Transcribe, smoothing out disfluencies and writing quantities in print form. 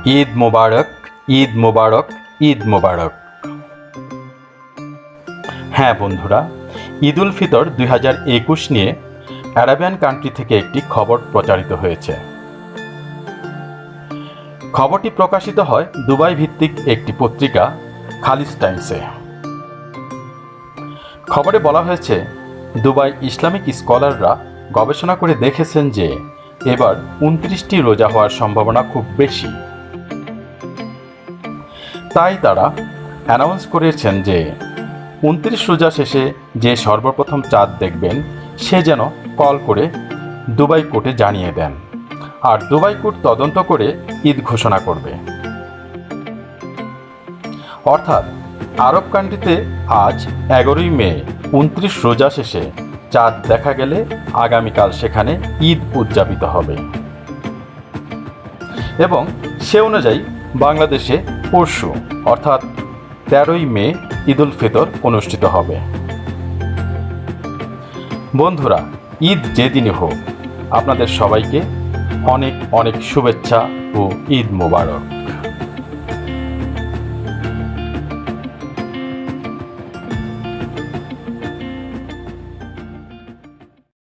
ঈদ মোবারক, ঈদ মোবারক, ঈদ মোবারক। হ্যাঁ বন্ধুরা, ঈদ-উল ফিতর 2021 নিয়ে আরাবিয়ান কান্ট্রি থেকে একটি খবর প্রচারিত হয়েছে। খবরটি প্রকাশিত হয় দুবাই ভিত্তিক একটি পত্রিকা খালিজ টাইমসে। খবরে বলা হয়েছে, দুবাই ইসলামিক স্কলাররা গবেষণা করে দেখেছেন যে এবার 29টি রোজা হওয়ার সম্ভাবনা খুব বেশি। তাই তারা অ্যানাউন্স করেছেন যে 29 রোজা শেষে যে সর্বপ্রথম চাঁদ দেখবেন সে যেন কল করে দুবাই কোর্টে জানিয়ে দেন, আর দুবাই কোর্ট তদন্ত করে ঈদ ঘোষণা করবে। অর্থাৎ আরব কান্ট্রিতে আজ 11ই মে 29 রোজা শেষে চাঁদ দেখা গেলে আগামীকাল সেখানে ঈদ উদযাপিত হবে এবং সে অনুযায়ী বাংলাদেশে পরশু অর্থাৎ 13ই মে ঈদ-উল ফিতর অনুষ্ঠিত হবে। বন্ধুরা, ঈদ যেদিনই হোক আপনাদের সবাইকে অনেক অনেক শুভেচ্ছা ও ঈদ মোবারক।